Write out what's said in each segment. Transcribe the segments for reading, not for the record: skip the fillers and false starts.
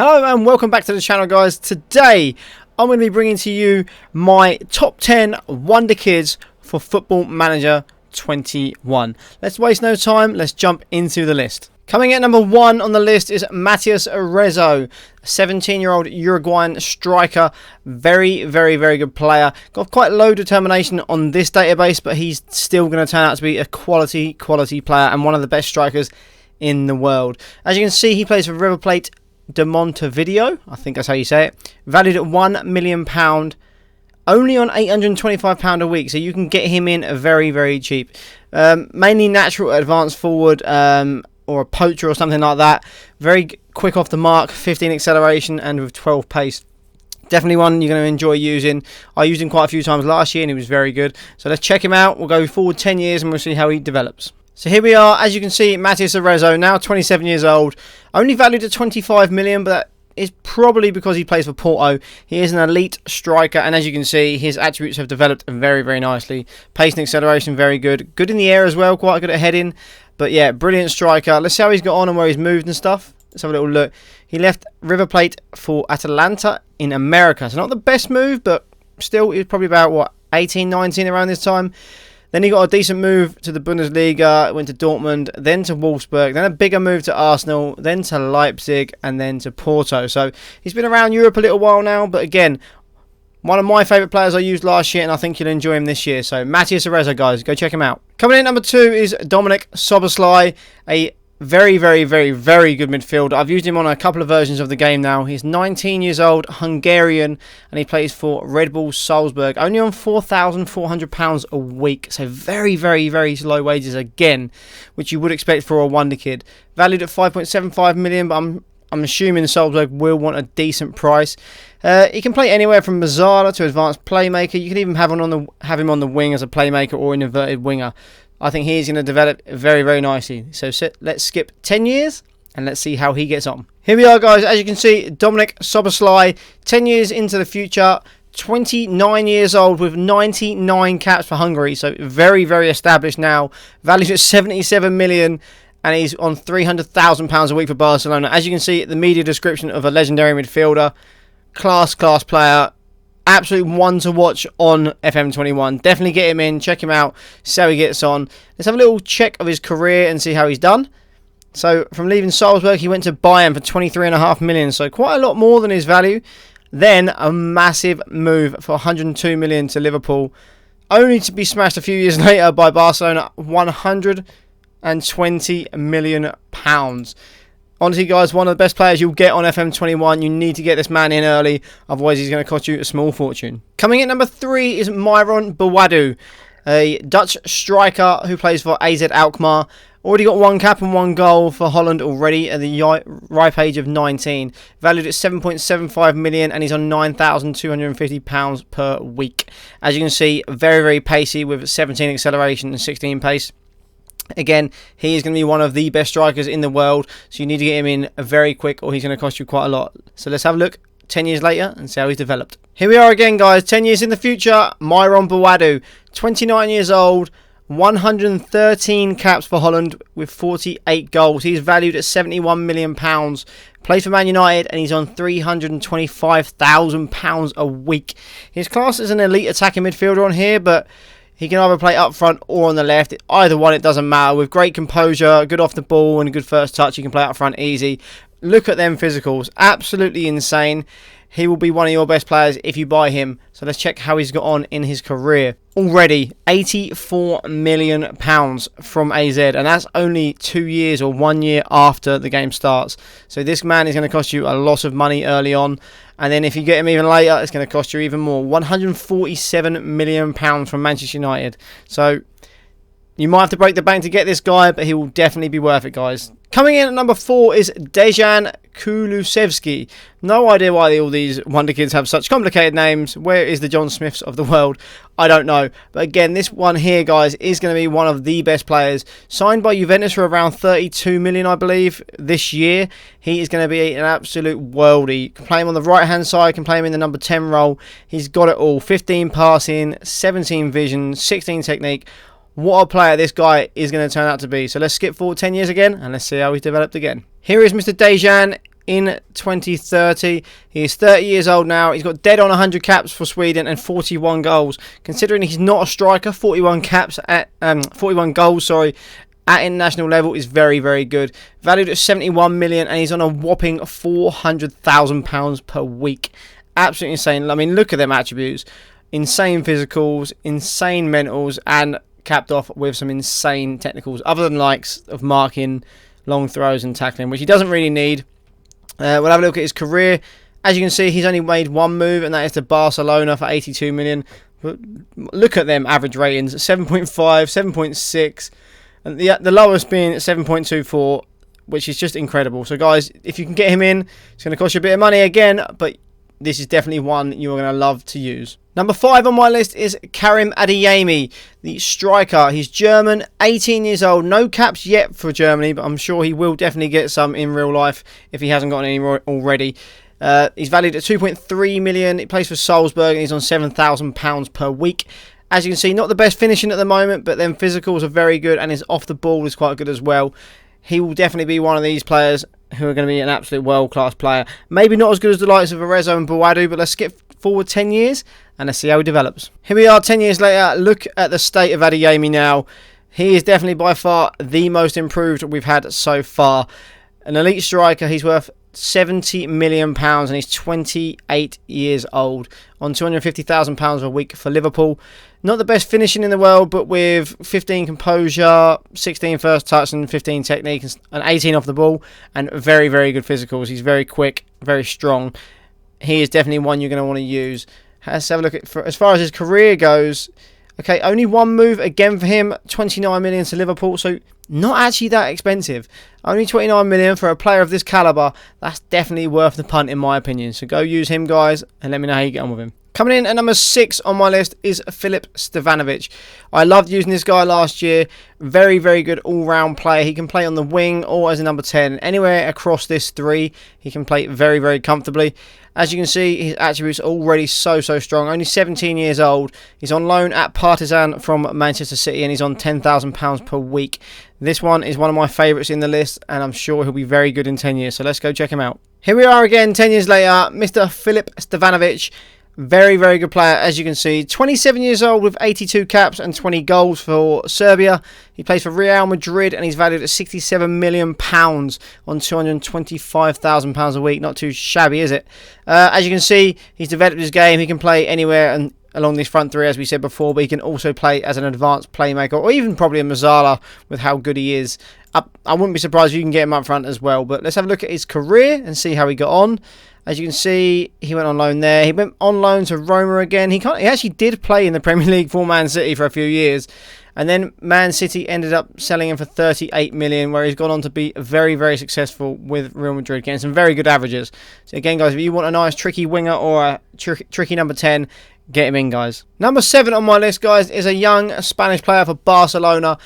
Hello and welcome back to the channel, guys. Today I'm going to be bringing to you my top 10 Wonderkids for Football Manager 21. Let's waste no time, let's jump into the list. Coming at number 1 on the list is Matías Arezzo, a 17-year-old Uruguayan striker. Very good player. Got quite low determination on this database, but he's still going to turn out to be a quality player and one of the best strikers in the world. As you can see, he plays for River Plate de Montevideo, I think that's how you say it, valued at £1 million, only on £825 a week, so you can get him in very cheap. Mainly natural advanced forward, or a poacher or something like that. Very quick off the mark, 15 acceleration and with 12 pace. Definitely one you're going to enjoy using. I used him quite a few times last year and he was very good. So let's check him out. We'll go forward 10 years and we'll see how he develops. So here we are, as you can see, Matías Arezzo, now 27 years old, only valued at 25 million, but that is probably because he plays for Porto. He is an elite striker, and as you can see, his attributes have developed very nicely. Pace and acceleration, very good. Good in the air as well, quite good at heading. But yeah, brilliant striker. Let's see how he's got on and where he's moved and stuff. Let's have a little look. He left River Plate for Atalanta in America. So not the best move, but still, he was probably about, what, 18, 19 around this time. Then he got a decent move to the Bundesliga, went to Dortmund, then to Wolfsburg, then a bigger move to Arsenal, then to Leipzig, and then to Porto. So he's been around Europe a little while now, but again, one of my favourite players I used last year, and I think you'll enjoy him this year. So Matías Arezzo, guys, go check him out. Coming in at number 2 is Dominik Szoboszlai, a very good midfielder. I've used him on a couple of versions of the game now. He's 19 years old, Hungarian, and he plays for Red Bull Salzburg. Only on £4,400 a week. So very low wages again, which you would expect for a wonder kid. Valued at 5.75 million, but I'm assuming Salzburg will want a decent price. He can play anywhere from Mazzala to advanced playmaker. You can even have him on the wing as a playmaker or an inverted winger. I think he's going to develop very nicely. So let's skip 10 years and let's see how he gets on. Here we are, guys. As you can see, Dominik Szoboszlai, 10 years into the future, 29 years old with 99 caps for Hungary. So very established now. Valued at 77 million. And he's on £300,000 a week for Barcelona. As you can see, the media description of a legendary midfielder. Class player. Absolute one to watch on FM21. Definitely get him in. Check him out. See how he gets on. Let's have a little check of his career and see how he's done. So, from leaving Salzburg, he went to Bayern for 23.5 million. So, quite a lot more than his value. Then, a massive move for 102 million to Liverpool. Only to be smashed a few years later by Barcelona. £120 million. Honestly, guys, one of the best players you'll get on FM21. You need to get this man in early, otherwise he's going to cost you a small fortune. Coming in number 3 is Myron Boadu, a Dutch striker who plays for AZ Alkmaar. Already got 1 cap and 1 goal for Holland already at the ripe age of 19. Valued at 7.75 million, and he's on £9,250 per week. As you can see, very pacey with 17 acceleration and 16 pace. Again, he is going to be one of the best strikers in the world, so you need to get him in very quick or he's going to cost you quite a lot. So let's have a look 10 years later and see how he's developed. Here we are again, guys, 10 years in the future, Myron Boadu, 29 years old, 113 caps for Holland with 48 goals. He's valued at £71 million, plays for Man United, and he's on £325,000 a week. His class is an elite attacking midfielder on here, but he can either play up front or on the left. Either one, it doesn't matter. With great composure, good off the ball, and a good first touch, he can play up front easy. Look at them physicals. Absolutely insane. He will be one of your best players if you buy him. So let's check how he's got on in his career. Already, £84 million from AZ. And that's only 2 years or 1 year after the game starts. So this man is going to cost you a lot of money early on. And then if you get him even later, it's going to cost you even more. £147 million from Manchester United. So you might have to break the bank to get this guy, but he will definitely be worth it, guys. Coming in at number 4 is Dejan Kulusevski. No idea why all these Wonder Kids have such complicated names. Where is the John Smiths of the world? I don't know. But again, this one here, guys, is going to be one of the best players. Signed by Juventus for around 32 million, I believe, this year. He is going to be an absolute worldie. Can play him on the right-hand side. Can play him in the number 10 role. He's got it all. 15 passing, 17 vision, 16 technique. What a player this guy is going to turn out to be. So let's skip forward 10 years again and let's see how he's developed again. Here is Mr. Dejan in 2030. He is 30 years old now. He's got dead on 100 caps for Sweden and 41 goals. Considering he's not a striker, 41 goals, sorry, at international level is very, very good. Valued at 71 million, and he's on a whopping £400,000 per week. Absolutely insane. I mean, look at them attributes. Insane physicals, insane mentals, and capped off with some insane technicals, other than likes of marking, long throws and tackling, which he doesn't really need. We'll have a look at his career. As you can see, he's only made one move, and that is to Barcelona for 82 million. But look at them average ratings: 7.5, 7.6, and the lowest being 7.24, which is just incredible. So guys, if you can get him in, it's going to cost you a bit of money again, but this is definitely one you're going to love to use. Number 5 on my list is Karim Adeyemi, the striker. He's German, 18 years old. No caps yet for Germany, but I'm sure he will definitely get some in real life if he hasn't got any already. He's valued at 2.3 million. He plays for Salzburg, and he's on £7,000 per week. As you can see, not the best finishing at the moment, but then physicals are very good, and his off the ball is quite good as well. He will definitely be one of these players who are going to be an absolute world-class player. Maybe not as good as the likes of Arezzo and Bouadou, but let's skip forward 10 years and let's see how he develops. Here we are 10 years later. Look at the state of Adeyemi now. He is definitely by far the most improved we've had so far. An elite striker. He's worth £70 million, and he's 28 years old, on £250,000 a week for Liverpool. Not the best finishing in the world, but with 15 composure, 16 first touch and 15 technique, and 18 off the ball, and very, very good physicals. He's very quick, very strong. He is definitely one you're going to want to use. Let's have a look at, as far as his career goes. Okay, only one move again for him, 29 million to Liverpool, so not actually that expensive. Only 29 million for a player of this caliber. That's definitely worth the punt in my opinion. So go use him, guys, and let me know how you get on with him. Coming in at number 6 on my list is Filip Stevanovic. I loved using this guy last year. Very, very good all-round player. He can play on the wing or as a number 10. Anywhere across this 3, he can play very, very comfortably. As you can see, his attributes are already so strong. Only 17 years old. He's on loan at Partizan from Manchester City, and he's on £10,000 per week. This one is one of my favourites in the list, and I'm sure he'll be very good in 10 years. So let's go check him out. Here we are again, 10 years later. Mr. Filip Stevanovic. Very, very good player, as you can see. 27 years old with 82 caps and 20 goals for Serbia. He plays for Real Madrid, and he's valued at £67 million on £225,000 a week. Not too shabby, is it? As you can see, he's developed his game. He can play anywhere and along these front 3, as we said before, but he can also play as an advanced playmaker, or even probably a Mazzala with how good he is. I wouldn't be surprised if you can get him up front as well. But let's have a look at his career and see how he got on. As you can see, he went on loan there. He went on loan to Roma again. He actually did play in the Premier League for Man City for a few years. And then Man City ended up selling him for 38 million, where he's gone on to be very, very successful with Real Madrid, getting some very good averages. So again, guys, if you want a nice tricky winger or a tricky number 10, get him in, guys. Number 7 on my list, guys, is a young Spanish player for Barcelona.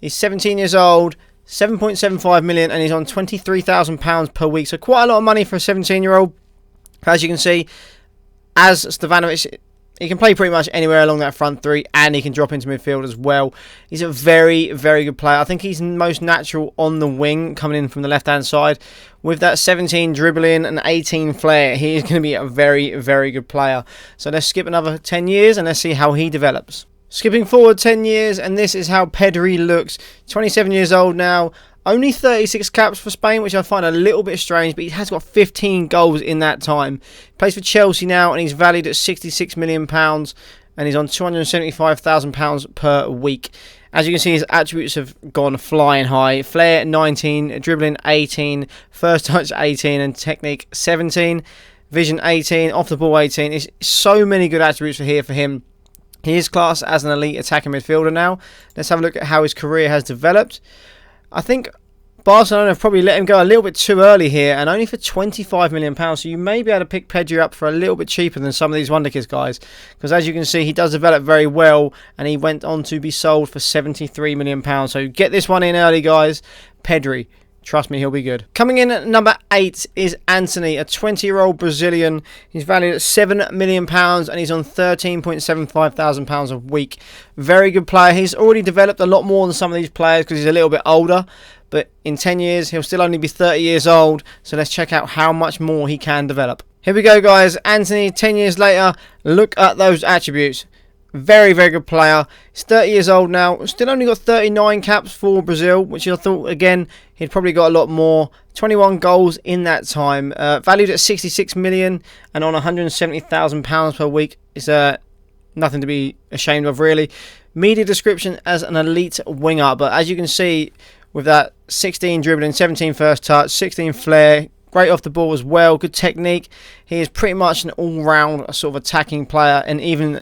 He's 17 years old, 7.75 million, and he's on £23,000 per week. So quite a lot of money for a 17-year-old. As you can see, as Stevanovic, he can play pretty much anywhere along that front 3, and he can drop into midfield as well. He's a very, very good player. I think he's most natural on the wing, coming in from the left-hand side. With that 17 dribbling and 18 flair, he is going to be a very, very good player. So let's skip another 10 years, and let's see how he develops. Skipping forward 10 years, and this is how Pedri looks. 27 years old now. Only 36 caps for Spain, which I find a little bit strange, but he has got 15 goals in that time. He plays for Chelsea now, and he's valued at £66 million, and he's on £275,000 per week. As you can see, his attributes have gone flying high. Flair 19, dribbling 18, first touch 18, and technique 17. Vision 18, off the ball 18. It's so many good attributes for him. He is classed as an elite attacking midfielder now. Let's have a look at how his career has developed. I think Barcelona have probably let him go a little bit too early here, and only for £25 million. So you may be able to pick Pedri up for a little bit cheaper than some of these Wonderkids guys. Because as you can see, he does develop very well, and he went on to be sold for £73 million. So get this one in early, guys. Pedri. Trust me, he'll be good. Coming in at number 8 is Anthony, a 20-year-old Brazilian. He's valued at £7 million, and he's on £13,750 a week. Very good player. He's already developed a lot more than some of these players because he's a little bit older. but in 10 years he'll still only be 30 years old. So let's check out how much more he can develop. Here we go, guys. Anthony, 10 years later, look at those attributes. Very, very good player. He's 30 years old now. Still only got 39 caps for Brazil, which I thought, again, he'd probably got a lot more. 21 goals in that time. Valued at 66 million and on £170,000 per week. Is nothing to be ashamed of, really. Media description as an elite winger. But as you can see, with that 16 dribbling, 17 first touch, 16 flair, great off the ball as well, good technique. He is pretty much an all-round sort of attacking player, and even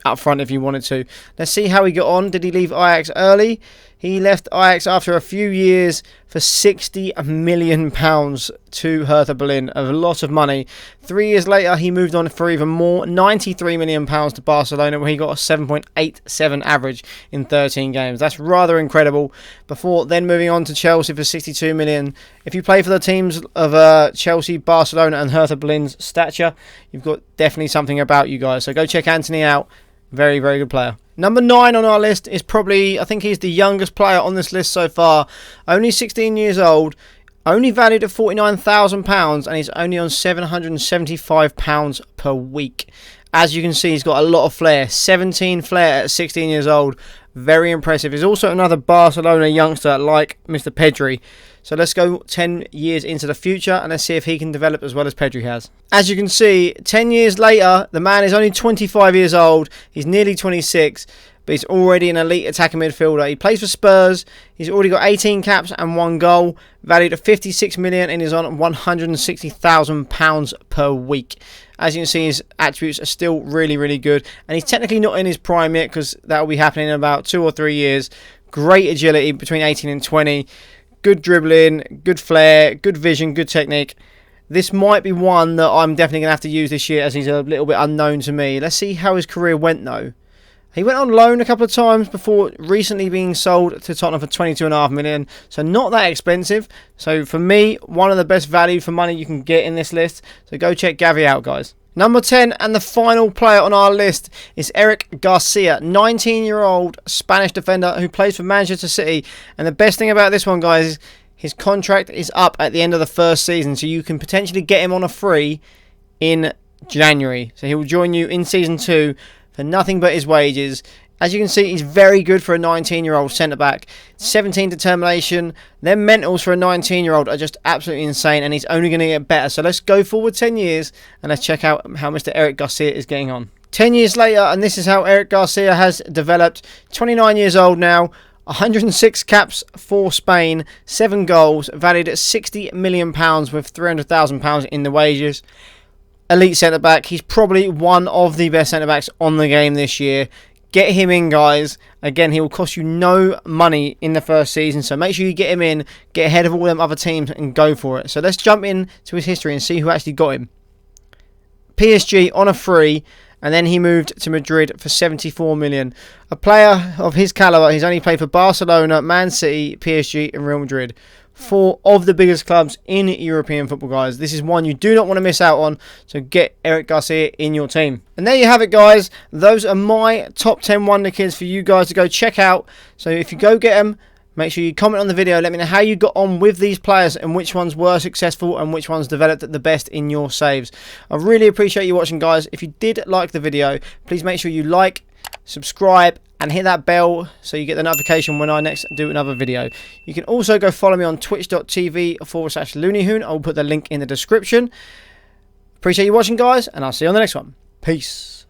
up front if you wanted to. Let's see how he got on. Did he leave Ajax early? He left Ajax after a few years for £60 million to Hertha Berlin. A lot of money. 3 years later, he moved on for even more. £93 million to Barcelona, where he got a 7.87 average in 13 games. That's rather incredible. Before then moving on to Chelsea for £62 million. If you play for the teams of Chelsea, Barcelona and Hertha Berlin's stature, you've got definitely something about you guys. So go check Anthony out. Very, very good player. Number 9 on our list is probably, I think he's the youngest player on this list so far. Only 16 years old, only valued at £49,000, and he's only on £775 per week. As you can see, he's got a lot of flair. 17 flair at 16 years old. Very impressive. He's also another Barcelona youngster like Mr. Pedri. So let's go 10 years into the future and let's see if he can develop as well as Pedri has. As you can see, 10 years later, the man is only 25 years old. He's nearly 26, but he's already an elite attacking midfielder. He plays for Spurs. He's already got 18 caps and 1 goal, valued at 56 million, and is on £160,000 per week. As you can see, his attributes are still really, really good. And he's technically not in his prime yet, because that will be happening in about 2 or 3 years. Great agility between 18 and 20. Good dribbling, good flair, good vision, good technique. This might be one that I'm definitely going to have to use this year, as he's a little bit unknown to me. Let's see how his career went, though. He went on loan a couple of times before recently being sold to Tottenham for £22.5 million. So not that expensive. So for me, one of the best value for money you can get in this list. So go check Gavi out, guys. Number 10 and the final player on our list is Eric Garcia, 19-year-old Spanish defender who plays for Manchester City. And the best thing about this one, guys, is his contract is up at the end of the first season. So you can potentially get him on a free in January. So he will join you in Season 2 for nothing but his wages. As you can see, he's very good for a 19-year-old centre-back. 17 determination. Their mentals for a 19-year-old are just absolutely insane, and he's only going to get better. So let's go forward 10 years, and let's check out how Mr. Eric Garcia is getting on. 10 years later, and this is how Eric Garcia has developed. 29 years old now. 106 caps for Spain. 7 goals. Valued at £60 million with £300,000 in the wages. Elite centre-back. He's probably one of the best centre-backs on the game this year. Get him in, guys. Again, he will cost you no money in the first season, so make sure you get him in, get ahead of all them other teams and go for it. So let's jump in to his history and see who actually got him. PSG on a free, and then he moved to Madrid for £74 million. A player of his calibre, he's only played for Barcelona, Man City, PSG and Real Madrid. 4 of the biggest clubs in European football, guys. This is one you do not want to miss out on, so get Eric Garcia in your team. And there you have it, guys. Those are my top 10 Wonder Kids for you guys to go check out. So if you go get them, make sure you comment on the video. Let me know how you got on with these players and which ones were successful and which ones developed the best in your saves. I really appreciate you watching, guys. If you did like the video, please make sure you like, subscribe and hit that bell so you get the notification when I next do another video. You can also go follow me on twitch.tv/LooneyHoon. I'll put the link in the description. Appreciate you watching, guys, and I'll see you on the next one. Peace.